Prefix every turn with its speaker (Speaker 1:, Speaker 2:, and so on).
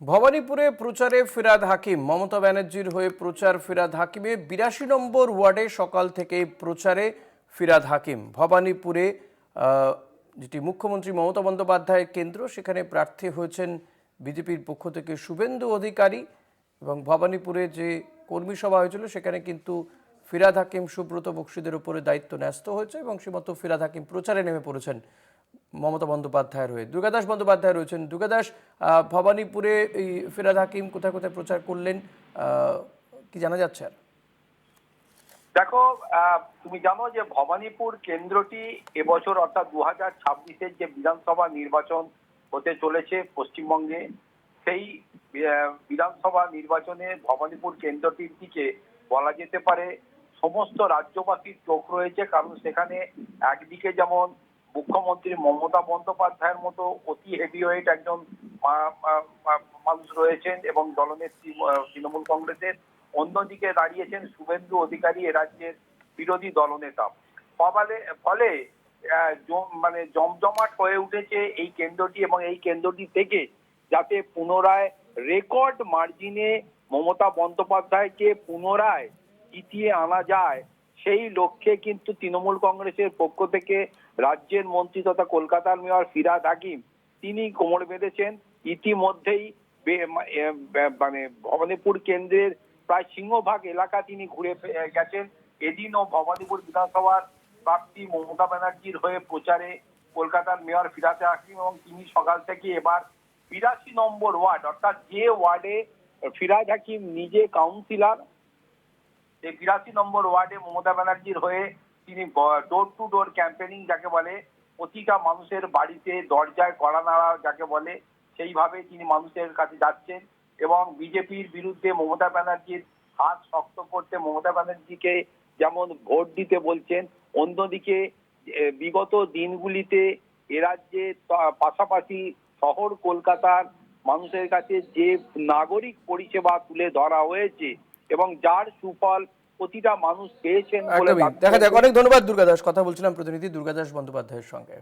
Speaker 1: ভবানীপুরে প্রচারে ফিরহাদ হাকিম। মমতা ব্যানার্জির হয়ে প্রচার ফিরহাদ হাকিমের। ৮২ নম্বর ওয়ার্ডে সকাল থেকে প্রচারে ফিরহাদ হাকিম। ভবানীপুরে যেটি মুখ্যমন্ত্রী মমতা বন্দ্যোপাধ্যায়ের কেন্দ্র, সেখানে প্রার্থী হয়েছেন বিজেপির পক্ষ থেকে শুভেন্দু অধিকারী। এবং ভবানীপুরে যে কর্মী সভা হয়েছিল সেখানে কিন্তু ফিরহাদ হাকিম সুব্রত বক্সিদের উপরে দায়িত্ব ন্যস্ত হয়েছে এবং সে মতো ফিরহাদ হাকিম প্রচারে নেমে পড়েছেন মমতা বন্দ্যোপাধ্যায়ের হয়ে। দুর্গাদাস বন্দ্যোপাধ্যায় রয়েছেন। দুর্গাদাস, ভবানীপুরে এই ফিরহাদ হাকিম কোথায় কোথায় প্রচার করলেন, কি জানা যাচ্ছে? আর
Speaker 2: দেখো, তুমি জানো যে ভবানীপুর কেন্দ্রটি এবছর অর্থাৎ 2026-এর যে বিধানসভা নির্বাচন হতে চলেছে পশ্চিমবঙ্গে, সেই বিধানসভা নির্বাচনে ভবানীপুর কেন্দ্রটির দিকে বলা যেতে পারে সমস্ত রাজ্যবাসীর চোখ রয়েছে। কারণ সেখানে একদিকে যেমন মুখ্যমন্ত্রী মমতা বন্দ্যোপাধ্যায়ের মতো অতি হেভিওয়েট একজন মানুষ রয়েছেন এবং দলনেত্রী তৃণমূল কংগ্রেসের, অন্যদিকে দাঁড়িয়েছেন শুভেন্দু অধিকারী, এ রাজ্যের বিরোধী দলনেতা। ফলে মানে জমজমাট হয়ে উঠেছে এই কেন্দ্রটি এবং এই কেন্দ্রটি থেকে যাতে পুনরায় রেকর্ড মার্জিনে মমতা বন্দ্যোপাধ্যায়কে পুনরায় জিতিয়ে আনা যায়, সেই লক্ষ্যে কিন্তু তৃণমূল কংগ্রেসের পক্ষ থেকে রাজ্যের মন্ত্রী তথা কলকাতার মেয়র ফিরহাদ হাকিম তিনি কোমর বেঁধেছেন। ইতিমধ্যেই মানে ভবানীপুর কেন্দ্রের প্রায় সিংহভাগ এলাকা তিনি ঘুরে গেছেন। এদিনও ভবানীপুর বিধানসভার প্রার্থী মমতা ব্যানার্জির হয়ে প্রচারে কলকাতার মেয়র ফিরহাদ হাকিম এবং তিনি সকাল থেকে এবার ৮২ নম্বর ওয়ার্ড অর্থাৎ যে ওয়ার্ডে ফিরহাদ হাকিম নিজে কাউন্সিলর, এই ৮২ নম্বর ওয়ার্ডে মমতা ব্যানার্জির হয়ে তিনি ডোর টু ডোর ক্যাম্পেনিং যাকে বলে, প্রতিটা মানুষের বাড়িতে দরজায় কড়া নাড়া যাকে বলে, সেইভাবে তিনি মানুষের কাছে যাচ্ছেন এবং বিজেপির বিরুদ্ধে মমতা ব্যানার্জির হাত শক্ত করতে মমতা ব্যানার্জিকে যেমন ভোট দিতে বলছেন, অন্যদিকে বিগত দিনগুলিতে এ রাজ্যে পাশাপাশি শহর কলকাতার মানুষের কাছে যে নাগরিক পরিষেবা তুলে ধরা হয়েছে এবং যার সুফল প্রতিটা মানুষ পেয়েছেন বলে
Speaker 1: দেখা যাক। অনেক ধন্যবাদ দুর্গাদাস। কথা বলছিলাম প্রতিনিধি দুর্গাদাস বন্দ্যোপাধ্যায়ের সঙ্গে।